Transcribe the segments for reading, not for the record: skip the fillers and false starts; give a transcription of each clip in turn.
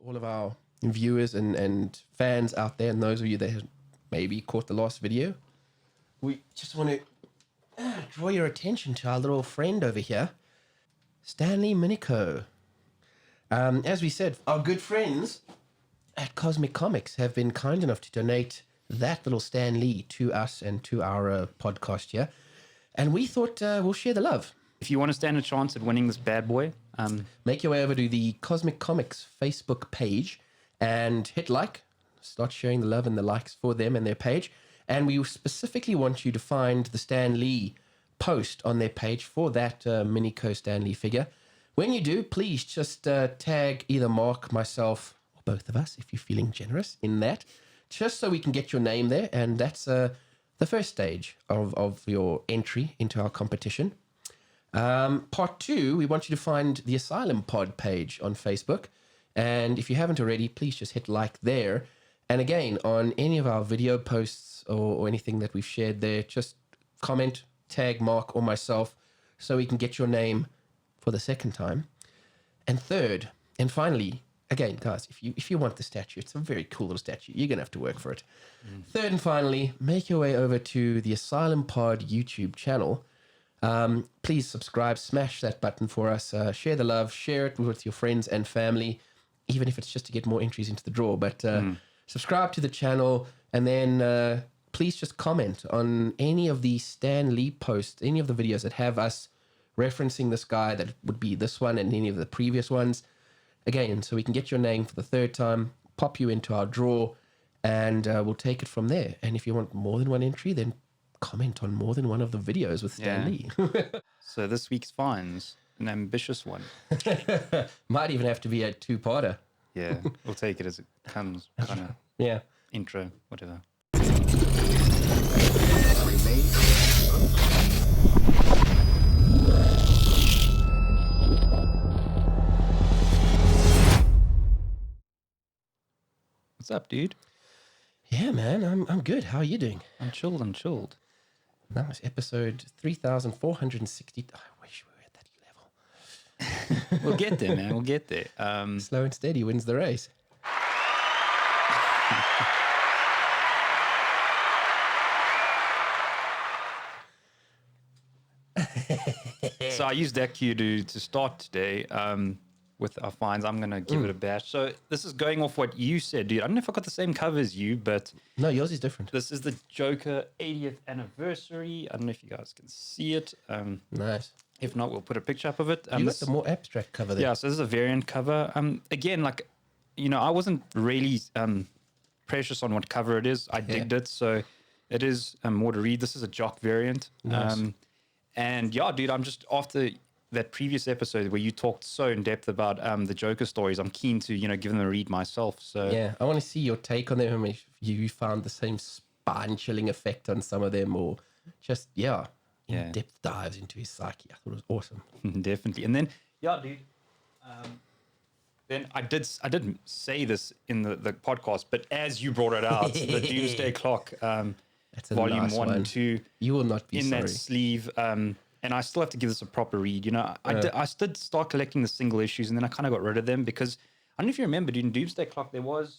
all of our viewers and fans out there, and those of you that have maybe caught the last video, we just want to draw your attention to our little friend over here, Stan Lee Minico. As we said, our good friends at Cosmic Comics have been kind enough to donate that little Stan Lee to us and to our podcast here. And we thought we'll share the love. If you want to stand a chance at winning this bad boy, make your way over to the Cosmic Comics Facebook page and hit like. Start sharing the love and the likes for them and their page. And we specifically want you to find the Stan Lee post on their page for that Minico Stan Lee figure. When you do, please just tag either Mark, myself, or both of us, if you're feeling generous in that, just so we can get your name there. And that's the first stage of your entry into our competition. Part 2, we want you to find the Asylum pod page on Facebook. And if you haven't already, please just hit like there. And again, on any of our video posts or anything that we've shared there, just comment, tag Mark or myself so we can get your name for the second time. And third, and finally, again, guys, if you want the statue, it's a very cool little statue. You're going to have to work for it. Third and finally, make your way over to the Asylum Pod YouTube channel. Please subscribe, smash that button for us, share the love, share it with your friends and family, even if it's just to get more entries into the draw. But subscribe to the channel, and then please just comment on any of the Stan Lee posts, any of the videos that have us referencing this guy, that would be this one and any of the previous ones. Again, so we can get your name for the third time, pop you into our draw, and we'll take it from there. And if you want more than one entry, then comment on more than one of the videos with Stan Lee. So this week's finds, an ambitious one. Might even have to be a two-parter. Yeah, we'll take it as it comes, kind of intro, whatever. What's up, dude? Yeah, man, I'm good. How are you doing? I'm chilled. Nice. Episode 3,460. I wish we were at that level. We'll get there, man. We'll get there. Slow and steady wins the race. So I used that cue to start today with our finds. I'm going to give it a bash. So this is going off what you said, dude. I don't know if I got the same cover as you, but... No, yours is different. This is the Joker 80th anniversary. I don't know if you guys can see it. Nice. If not, we'll put a picture up of it. You got the more abstract cover there. Yeah, so this is a variant cover. Again, like, you know, I wasn't really precious on what cover it is. I digged it, so it is more to read. This is a Jock variant. Nice. And yeah, dude, I'm just after that previous episode where you talked so in depth about the Joker stories, I'm keen to, you know, give them a read myself. So yeah, I want to see your take on them. If you found the same spine-chilling effect on some of them, or just in-depth dives into his psyche. I thought it was awesome. Definitely. And then dude, then I didn't say this in the podcast, but as you brought it out, the Doomsday Clock. That's a volume nice 1 and 2. You will not be in sorry. that sleeve. And I still have to give this a proper read. You know, I did start collecting the single issues, and then I kind of got rid of them because I don't know if you remember, dude, in Doomsday Clock, there was,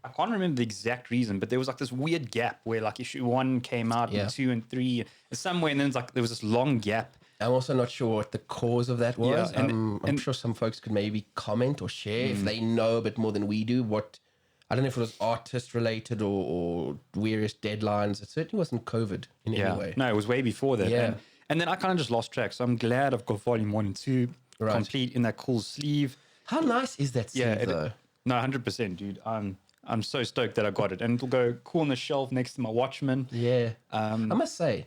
I can't remember the exact reason, but there was like this weird gap where like issue 1 came out and 2 and 3 and somewhere, and then it's like there was this long gap. I'm also not sure what the cause of that was. Yeah, I'm sure some folks could maybe comment or share if they know a bit more than we do. I don't know if it was artist related or various deadlines. It certainly wasn't COVID in any way. No, it was way before that. Yeah. And then I kind of just lost track. So I'm glad I've got volume 1 and 2 complete in that cool sleeve. How nice is that sleeve though? No, 100%, dude. I'm so stoked that I got it. And it'll go cool on the shelf next to my Watchmen. Yeah. I must say,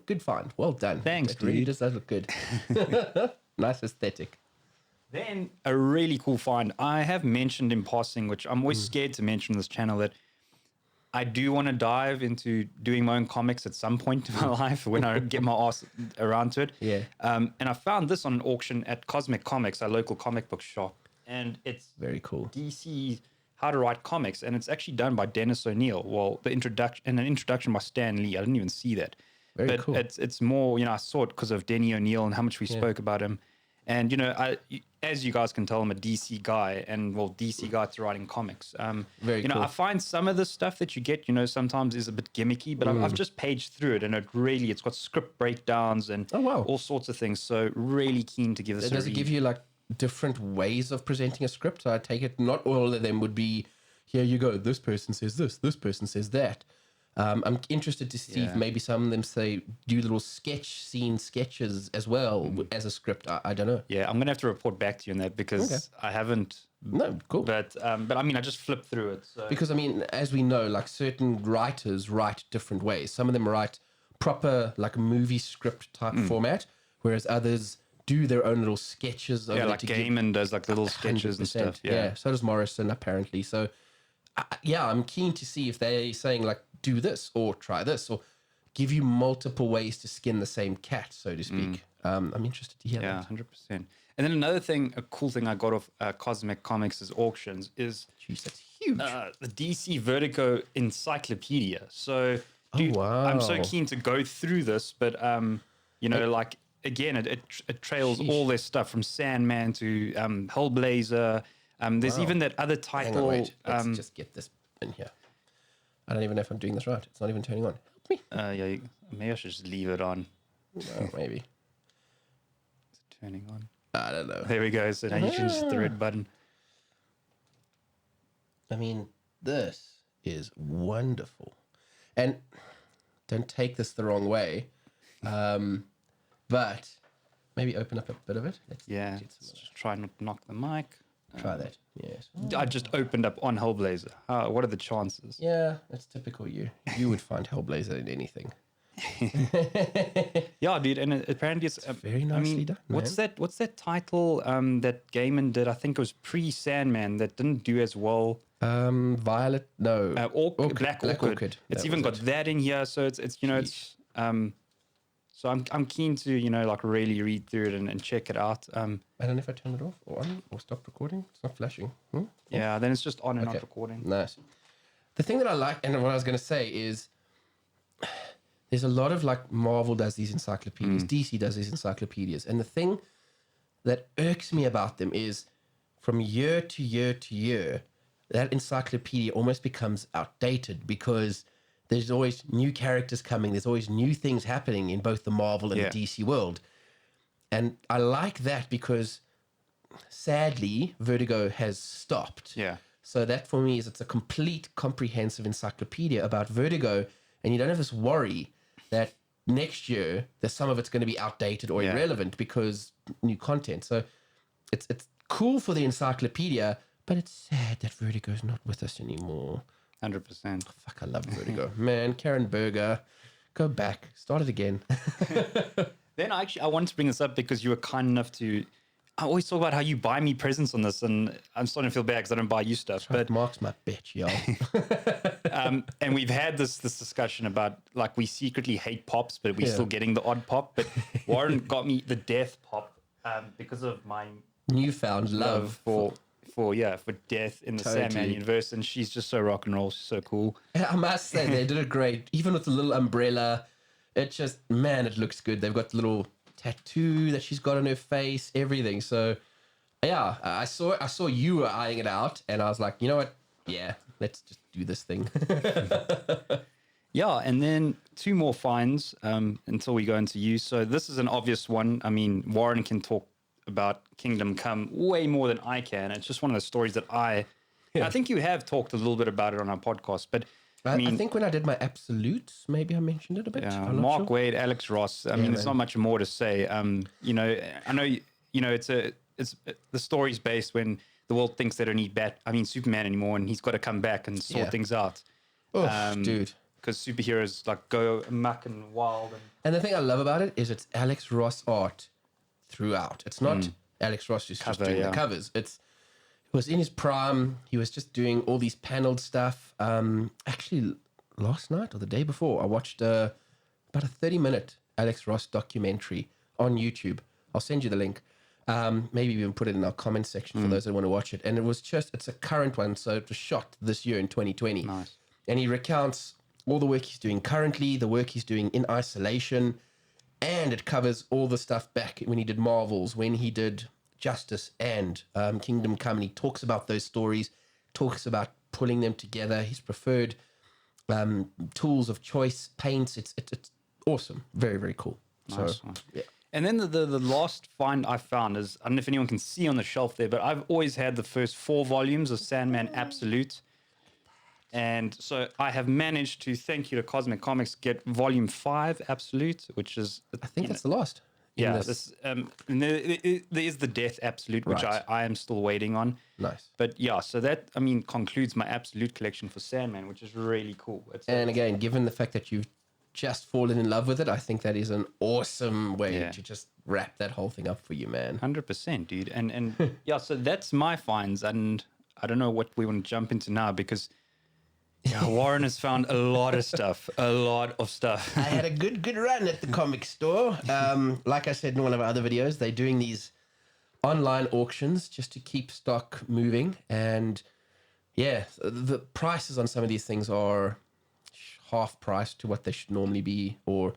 good find. Well done. Thanks, dude. Really does look good. Nice aesthetic. Then a really cool find. I have mentioned in passing, which I'm always scared to mention on this channel, that I do want to dive into doing my own comics at some point in my life when I get my ass around to it. Yeah. And I found this on an auction at Cosmic Comics, our local comic book shop. And it's very cool. DC How to Write Comics. And it's actually done by Dennis O'Neil. Well, an introduction by Stan Lee. I didn't even see that. Very cool. It's more, you know, I saw it because of Denny O'Neil and how much we spoke about him. And as you guys can tell, I'm a DC guy, and DC guy to writing comics. Very cool. I find some of the stuff that you get, sometimes is a bit gimmicky, but I've just paged through it, and it's got script breakdowns and all sorts of things. So really keen to give this. Does it give you like different ways of presenting a script? So I take it not all of them would be, here you go, this person says this person says that. I'm interested to see if maybe some of them do little sketches as well as a script. I don't know. Yeah, I'm gonna have to report back to you on that because I haven't. No, cool. But I mean, I just flipped through it. So. Because I mean, as we know, like certain writers write different ways. Some of them write proper like movie script type format, whereas others do their own little sketches. Like Gaiman does like little sketches and stuff. Yeah, so does Morrison apparently. So I'm keen to see if they're saying like, do this or try this or give you multiple ways to skin the same cat, so to speak. I'm interested to hear that. 100%. And then another thing, a cool thing I got off Cosmic Comics' auctions is that's huge. The DC Vertigo Encyclopedia. So, dude, wow. I'm so keen to go through this, but like again, it trails all their stuff from Sandman to Hellblazer. There's even that other title. Hang on, wait. Let's just get this in here. I don't even know if I'm doing this right. It's not even turning on. Help me. Maybe I should just leave it on. No, maybe. Is it turning on? I don't know. There we go. So now you can just hit the red button. I mean, this is wonderful. And don't take this the wrong way, but maybe open up a bit of it. Let's just try not to knock the mic. Try that. Yes. I just opened up on Hellblazer. What are the chances? Yeah, that's typical you. You would find Hellblazer in anything. Yeah, dude, and apparently it's very nicely done. What's that title that Gaiman did? I think it was pre-Sandman that didn't do as well. Violet, no. Black Orchid. It's even got that in here, so it's so I'm keen to like really read through it and check it out. I don't know if I turn it off or on or stop recording. It's not flashing. Yeah, then it's just on and off recording. Nice. The thing that I like, and what I was going to say is, there's a lot of like Marvel does these encyclopedias, DC does these encyclopedias, and the thing that irks me about them is, from year to year to year, that encyclopedia almost becomes outdated because there's always new characters coming. There's always new things happening in both the Marvel and the DC world. And I like that because, sadly, Vertigo has stopped. Yeah. So that for me is it's a complete comprehensive encyclopedia about Vertigo. And you don't have this worry that next year that some of it's going to be outdated or irrelevant because new content. So it's cool for the encyclopedia, but it's sad that Vertigo is not with us anymore. 100%. Fuck, I love Vertigo. Man, Karen Berger, go back. Start it again. Then I wanted to bring this up because you were kind enough to... I always talk about how you buy me presents on this, and I'm starting to feel bad because I don't buy you stuff. But Mark's my bitch, yo. and we've had this discussion about, like, we secretly hate pops, but we're still getting the odd pop. But Warren got me the death pop because of my... newfound love for Death in the Sandman universe, and she's just so rock and roll. She's so cool. I must say, they did it great. Even with the little umbrella, it just, man, it looks good. They've got the little tattoo that she's got on her face, everything. So, yeah, I saw you were eyeing it out, and I was like, you know what? Yeah, let's just do this thing. Yeah, and then two more finds until we go into you. So this is an obvious one. I mean, Warren can talk about Kingdom Come way more than I can. It's just one of those stories that I think you have talked a little bit about it on our podcast, but I think when I did my absolutes, maybe I mentioned it a bit. Yeah, Mark Waid, Alex Ross. I mean, there's not much more to say. I know, it's the story's based when the world thinks they don't need Superman anymore, and he's got to come back and sort things out. Oh, dude. Because superheroes like go amok and wild. And the thing I love about it is it's Alex Ross art throughout. It's not Alex Ross who's just doing the covers. It was in his prime. He was just doing all these paneled stuff. Actually, last night or the day before, I watched about a 30-minute Alex Ross documentary on YouTube. I'll send you the link. Maybe even put it in our comment section for those that want to watch it. And it's a current one, so it was shot this year in 2020. Nice. And he recounts all the work he's doing currently, the work he's doing in isolation. And it covers all the stuff back when he did Marvels, when he did Justice and Kingdom Come. And he talks about those stories, talks about pulling them together, his preferred tools of choice, paints. It's awesome. Very, very cool. Nice. So, yeah. And then the last find I found is, I don't know if anyone can see on the shelf there, but I've always had the first 4 volumes of Sandman Absolute. And so I have managed to, thank you to Cosmic Comics, get volume 5 Absolute, which is... I think that's the last. Yeah, and there is the Death Absolute, which Right. I am still waiting on. Nice. But yeah, so that, I mean, concludes my Absolute collection for Sandman, which is really cool. And again, given the fact that you've just fallen in love with it, I think that is an awesome way to just wrap that whole thing up for you, man. 100%, dude. And yeah, so that's my finds. And I don't know what we want to jump into now because Warren has found a lot of stuff. I had a good run at the comic store. Like I said in one of our other videos, they're doing these online auctions just to keep stock moving. And yeah, the prices on some of these things are half price to what they should normally be, or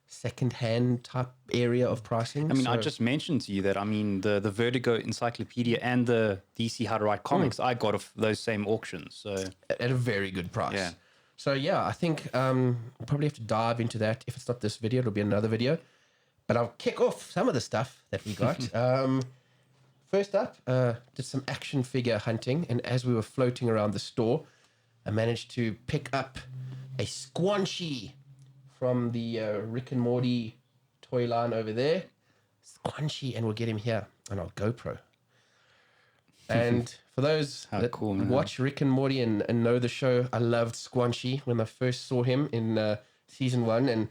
second-hand type area of pricing. I mean, I just mentioned to you that, I mean, the Vertigo Encyclopedia and the DC How to Write Comics, I got off those same auctions. So at a very good price. Yeah. So yeah, I think we'll probably have to dive into that. If it's not this video, it'll be another video. But I'll kick off some of the stuff that we got. First up, did some action figure hunting, and as we were floating around the store, I managed to pick up a Squanchy from the Rick and Morty toy line over there. Squanchy, and we'll get him here on our GoPro. And for those that watch Rick and Morty and know the show, I loved Squanchy when I first saw him in season 1 and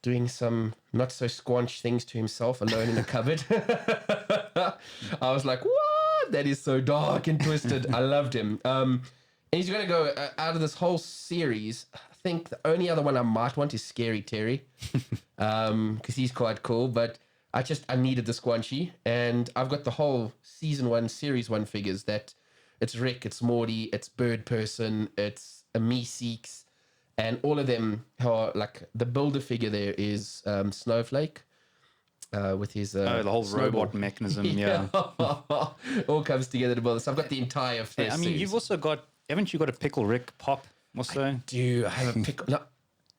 doing some not so squanch things to himself alone in a cupboard. I was like, what? That is so dark and twisted. I loved him. And he's going to go out of this whole series. I think the only other one I might want is Scary Terry, because he's quite cool. But I needed the Squanchy, and I've got the whole season 1, series 1 figures. That it's Rick, it's Morty, it's Bird Person, it's Meeseeks, and all of them are like the builder figure. There is Snowflake. With his the whole snowball. robot mechanism, yeah. All comes together to build this. I've got the entire first I mean, series. you've also got, haven't you got a Pickle Rick pop also? Do I have a pickle? No.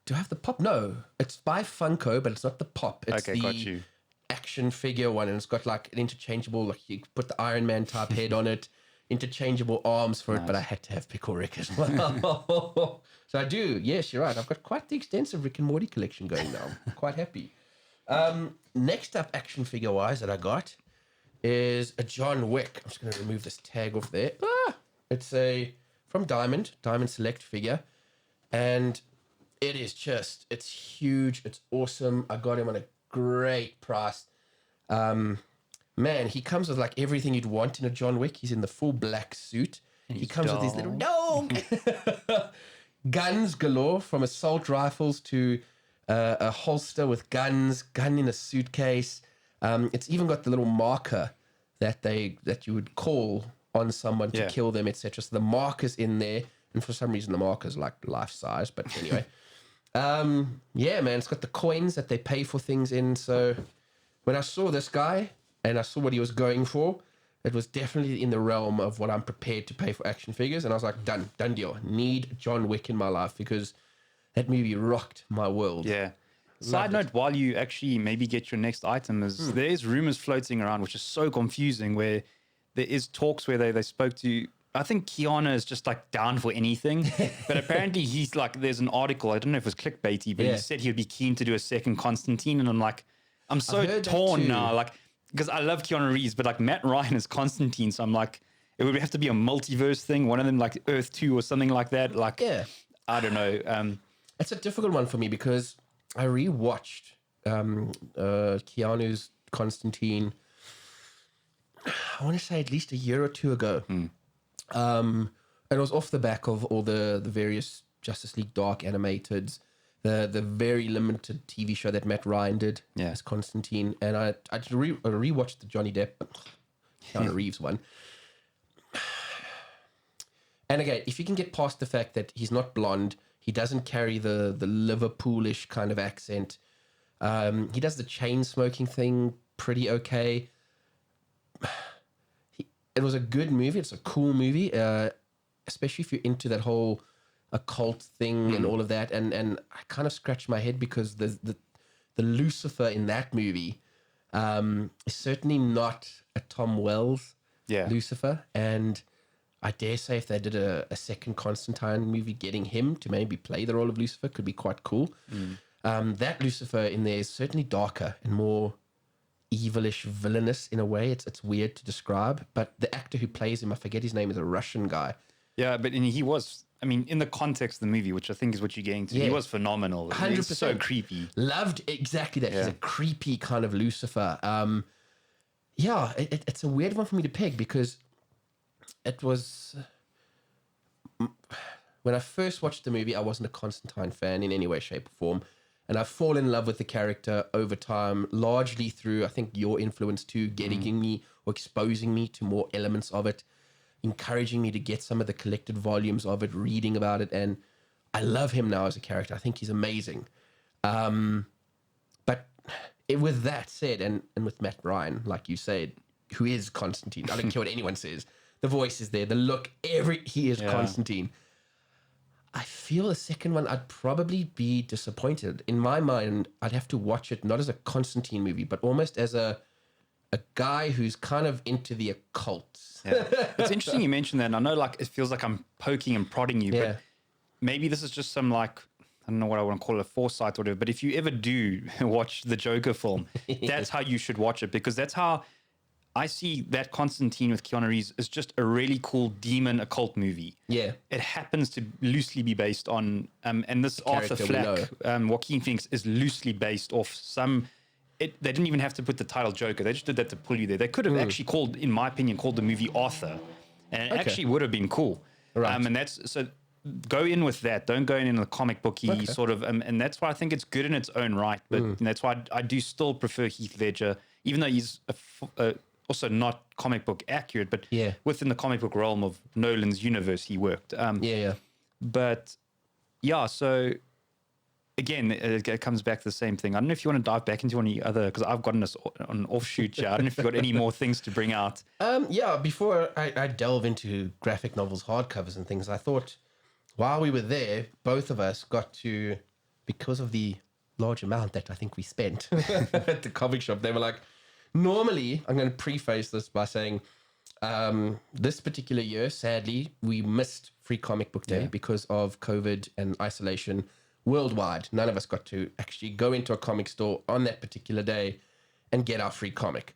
Do I have the pop? No. It's by Funko, but it's not the pop. It's Okay, got you. action figure one, and it's got like an interchangeable, like you put the Iron Man type head on it, interchangeable arms for it, but I had to have Pickle Rick as well. So I do. Yes, you're right. I've got quite the extensive Rick and Morty collection going now. I'm quite happy. Next up, action figure wise, that I got is a John Wick. I'm just going to remove this tag off there. It's from Diamond Select figure, and it is it's huge. It's awesome. I got him on a great price. Man, he comes with like everything you'd want in a John Wick. He's in the full black suit. He comes with his little dog. Guns galore, from assault rifles to a holster with gun in a suitcase. It's even got the little marker that you would call on someone to kill them, etc. So the marker's in there, and for some reason the marker's like life size. But anyway, yeah, man, it's got the coins that they pay for things in. So when I saw this guy and I saw what he was going for, it was definitely in the realm of what I'm prepared to pay for action figures. And I was like, done deal. Need John Wick in my life, because that movie rocked my world. Yeah. Side note, while you actually maybe get your next item, is there is rumors floating around, which is so confusing, where there is talks where they spoke to, I think Keanu is just like down for anything, but apparently he's like, there's an article, I don't know if it was clickbaity, but he said he would be keen to do a second Constantine, and I'm like, I'm so torn now, like, because I love Keanu Reeves, but like Matt Ryan is Constantine, so I'm like, it would have to be a multiverse thing, one of them like Earth 2 or something like that, like, I don't know. It's a difficult one for me because I rewatched Keanu's Constantine, I want to say at least a year or two ago. And it was off the back of all the various Justice League Dark animateds, the very limited TV show that Matt Ryan did as Constantine. And I rewatched the Johnny Depp, Keanu Reeves one. And again, if you can get past the fact that he's not blonde, he doesn't carry the Liverpoolish kind of accent. He does the chain smoking thing pretty okay. It was a good movie. It's a cool movie, especially if you're into that whole occult thing and all of that. And I kind of scratched my head because the Lucifer in that movie is certainly not a Tom Wells Lucifer. And I dare say if they did a second Constantine movie, getting him to maybe play the role of Lucifer could be quite cool. That Lucifer in there is certainly darker and more evilish, villainous in a way. It's weird to describe, but the actor who plays him, I forget his name, is a Russian guy. Yeah, but he was, I mean, in the context of the movie, which I think is what you're getting to, he was phenomenal. 100%. He's so creepy. Loved exactly that. He's a creepy kind of Lucifer. It's a weird one for me to pick because it was... When I first watched the movie, I wasn't a Constantine fan in any way, shape, or form. And I've fallen in love with the character over time, largely through, I think, your influence too, getting me or exposing me to more elements of it, encouraging me to get some of the collected volumes of it, reading about it. And I love him now as a character. I think he's amazing. But with that said, and with Matt Ryan, like you said, who is Constantine, I don't care what anyone says. The voice is there, the look, he is Constantine. I feel the second one, I'd probably be disappointed. In my mind, I'd have to watch it not as a Constantine movie, but almost as a guy who's kind of into the occult. Yeah. It's interesting you mentioned that, and I know like it feels like I'm poking and prodding you, but maybe this is just some like, I don't know what I want to call it, a foresight or whatever, but if you ever do watch the Joker film, that's how you should watch it, because that's how I see that Constantine with Keanu Reeves is just a really cool demon occult movie. Yeah. It happens to loosely be based on, and this Arthur Fleck, Joaquin Phoenix is loosely based off some, they didn't even have to put the title Joker. They just did that to pull you there. They could have actually called, in my opinion, called the movie Arthur. And it actually would have been cool. Right. And that's, so go in with that. Don't go in the comic booky sort of, and that's why I think it's good in its own right. But that's why I do still prefer Heath Ledger, even though he's also not comic book accurate, but within the comic book realm of Nolan's universe, he worked. But yeah, so again, it comes back to the same thing. I don't know if you want to dive back into any other, because I've gotten us on an offshoot here. I don't know if you've got any more things to bring out. Before I delve into graphic novels, hardcovers and things, I thought while we were there, both of us got to, because of the large amount that I think we spent at the comic shop, they were like, normally, I'm going to preface this by saying this particular year, sadly, we missed Free Comic Book Day because of COVID and isolation worldwide. None of us got to actually go into a comic store on that particular day and get our free comic.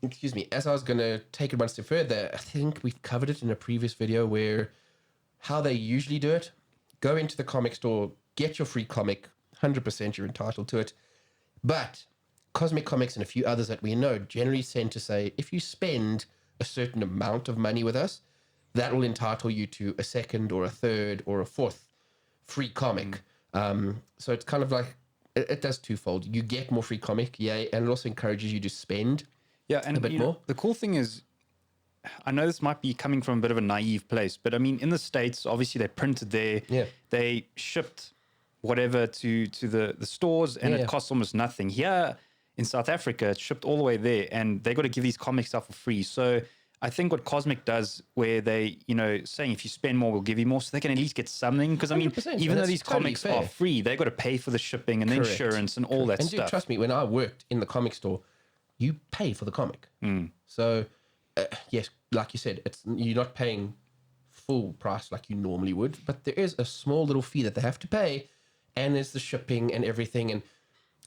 Excuse me. As I was going to take it one step further, I think we've covered it in a previous video where how they usually do it. Go into the comic store, get your free comic, 100% you're entitled to it. But Cosmic Comics and a few others that we know generally tend to say, if you spend a certain amount of money with us, that will entitle you to a second or a third or a fourth free comic. So it's kind of like, it does twofold. You get more free comic, and it also encourages you to spend a bit more. The cool thing is, I know this might be coming from a bit of a naive place, but I mean, in the States, obviously they printed there, they shipped whatever to the stores, and it costs almost nothing. Here in South Africa, it's shipped all the way there, and they got to give these comics out for free. So I think what Cosmic does, where they, saying if you spend more, we'll give you more, so they can at least get something. Because I mean, even though these comics are free, they got to pay for the shipping and the insurance and all that stuff. And trust me, when I worked in the comic store, you pay for the comic. So yes, like you said, you're not paying full price like you normally would, but there is a small little fee that they have to pay, and there's the shipping and everything. And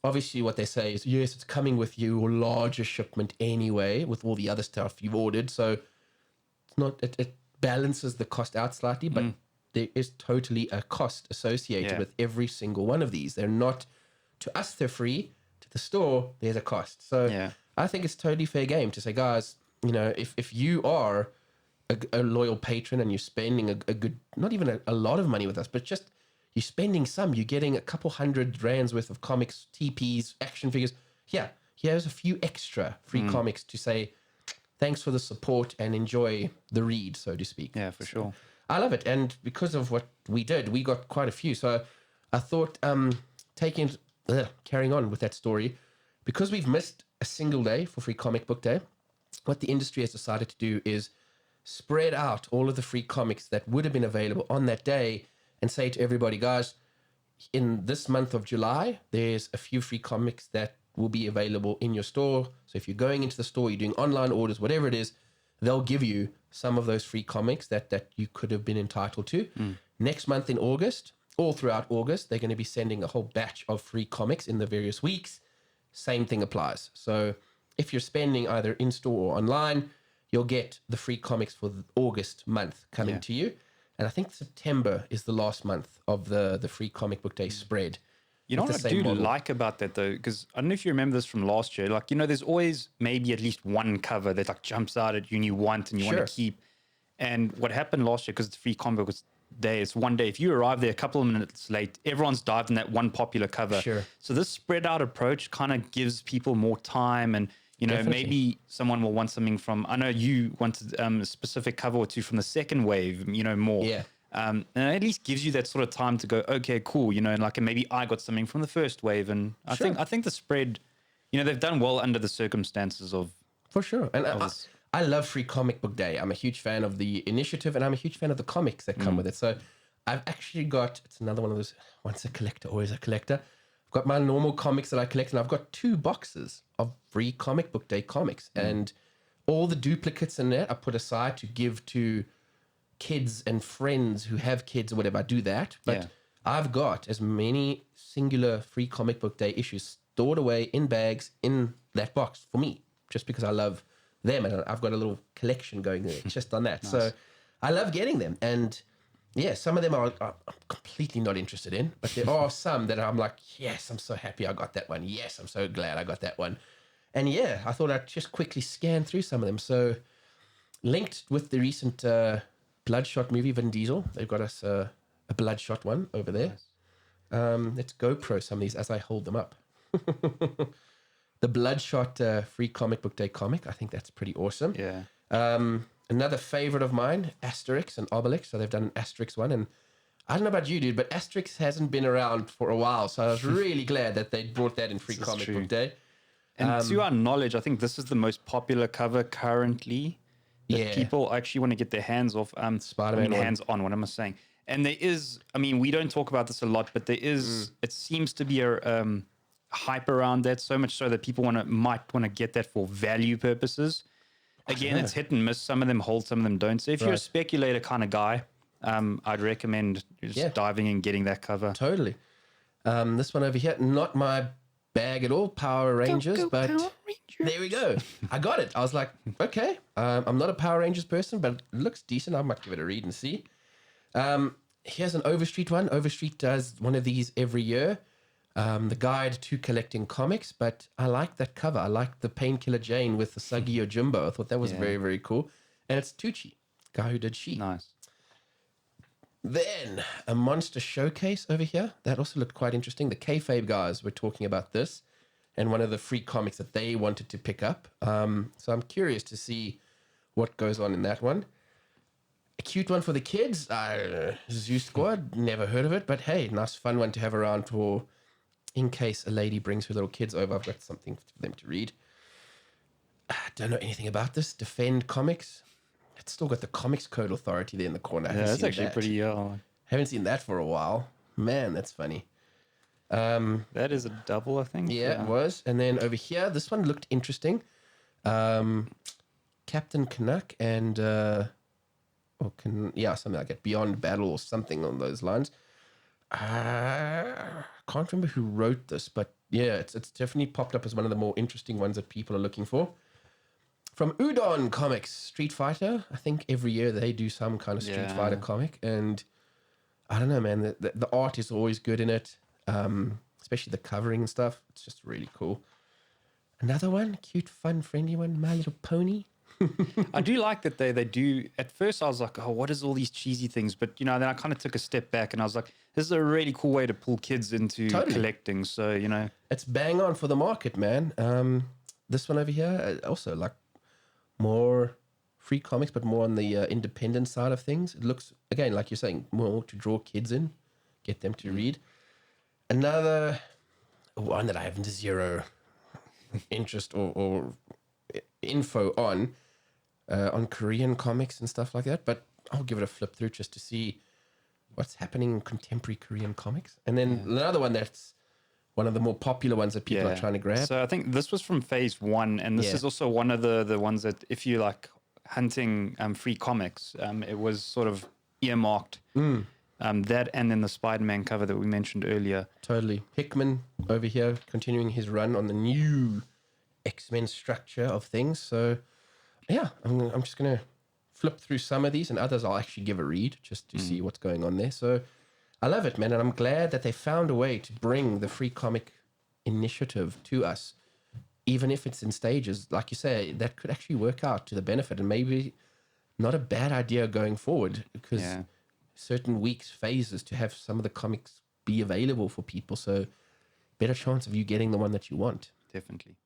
obviously what they say is, yes, it's coming with your larger shipment anyway, with all the other stuff you've ordered. So it's not, it balances the cost out slightly, but there is totally a cost associated with every single one of these. They're not, to us, they're free. To the store, there's a cost. So I think it's totally fair game to say, guys, if you are a loyal patron and you're spending a good, not even a lot of money with us, but just you're spending some, you're getting a couple $100 worth of comics, TPs, action figures. Here's a few extra free comics to say, thanks for the support and enjoy the read, so to speak. Yeah, for sure. I love it. And because of what we did, we got quite a few. So I thought taking carrying on with that story, because we've missed a single day for Free Comic Book Day, what the industry has decided to do is spread out all of the free comics that would have been available on that day and say to everybody, guys, in this month of July, there's a few free comics that will be available in your store. So if you're going into the store, you're doing online orders, whatever it is, they'll give you some of those free comics that you could have been entitled to. Next month in August, all throughout August, they're going to be sending a whole batch of free comics in the various weeks. Same thing applies. So if you're spending either in store or online, you'll get the free comics for the August month coming to you. And I think September is the last month of the Free Comic Book Day spread. You know what I do like about that, though? Because I don't know if you remember this from last year. Like, there's always maybe at least one cover that like jumps out at you and you want and you want to keep. And what happened last year, because it's Free Comic Book Day, it's one day. If you arrive there a couple of minutes late, everyone's dived in that one popular cover. So this spread out approach kind of gives people more time, and maybe someone will want something from, I know you wanted a specific cover or two from the second wave, more. And it at least gives you that sort of time to go, okay, cool, and like, maybe I got something from the first wave. And I think the spread, they've done well under the circumstances of. For sure. And I love Free Comic Book Day. I'm a huge fan of the initiative, and I'm a huge fan of the comics that come with it. So I've actually got, it's another one of those, once a collector, always a collector. I've got my normal comics that I collect, and I've got 2 boxes of Free Comic Book Day comics. And all the duplicates in there I put aside to give to kids and friends who have kids or whatever. I do that. But I've got as many singular Free Comic Book Day issues stored away in bags in that box for me, just because I love them. And I've got a little collection going there just on that. Nice. So I love getting them. And yeah, some of them I'm completely not interested in, but there are some that I'm like, yes, I'm so happy I got that one. Yes, I'm so glad I got that one. And yeah, I thought I'd just quickly scan through some of them. So linked with the recent Bloodshot movie, Vin Diesel, they've got us a Bloodshot one over there. Nice. Let's GoPro some of these as I hold them up. The Bloodshot Free Comic Book Day comic, I think that's pretty awesome. Yeah. Another favorite of mine, Asterix and Obelix. So they've done an Asterix one, and I don't know about you, dude, but Asterix hasn't been around for a while. So I was really glad that they brought that in Free Comic Book Day. And to our knowledge, I think this is the most popular cover currently that people actually want to get their hands off. Spider-Man hands on, what am I saying? And there is, we don't talk about this a lot, but there is, it seems to be a hype around that, so much so that people might want to get that for value purposes. Again, it's hit and miss. Some of them hold, some of them don't. So if you're a speculator kind of guy, I'd recommend just diving and getting that cover. Totally. This one over here, not my bag at all, Power Rangers, but Power Rangers. There we go. I got it. I was like, okay, I'm not a Power Rangers person, but it looks decent. I might give it a read and see. Here's an Overstreet one. Overstreet does one of these every year. The guide to collecting comics, but I like that cover. I like the Painkiller Jane with the Suggy Yojimbo. I thought that was very, very cool. And it's Tucci, guy who did She. Nice. Then a Monster Showcase over here. That also looked quite interesting. The Kayfabe guys were talking about this and one of the free comics that they wanted to pick up. So I'm curious to see what goes on in that one. A cute one for the kids. Zoo Squad, never heard of it, but hey, nice fun one to have around for in case a lady brings her little kids over. I've got something for them to read. I don't know anything about this. Defend Comics. It's still got the Comics Code Authority there in the corner. Yeah, that's actually pretty... Haven't seen that for a while. Man, that's funny. That is a double, I think. Yeah, it was. And then over here, this one looked interesting. Captain Canuck and... something like that. Beyond Battle or something on those lines. I can't remember who wrote this, but yeah, it's definitely popped up as one of the more interesting ones that people are looking for. From Udon Comics, Street Fighter. I think every year they do some kind of Street Fighter comic, and I don't know, man. The art is always good in it, especially the covering and stuff. It's just really cool. Another one, cute, fun, friendly one, My Little Pony. I do like that they do. At first, I was like, "Oh, what is all these cheesy things?" But then I kind of took a step back and I was like, "This is a really cool way to pull kids into collecting." So it's bang on for the market, man. This one over here, also like more free comics, but more on the independent side of things. It looks again like you're saying, more to draw kids in, get them to read. Another, one that I have zero interest or info on Korean comics and stuff like that. But I'll give it a flip through just to see what's happening in contemporary Korean comics. And then another one that's one of the more popular ones that people are trying to grab. So I think this was from phase 1, and this is also one of the ones that if you like hunting free comics, it was sort of earmarked. That and then the Spider-Man cover that we mentioned earlier. Totally. Hickman over here continuing his run on the new X-Men structure of things. So yeah, I'm just going to flip through some of these, and others I'll actually give a read just to see what's going on there. So I love it, man, and I'm glad that they found a way to bring the free comic initiative to us, even if it's in stages. Like you say, that could actually work out to the benefit, and maybe not a bad idea going forward, because certain weeks, phases, to have some of the comics be available for people. So better chance of you getting the one that you want. Definitely.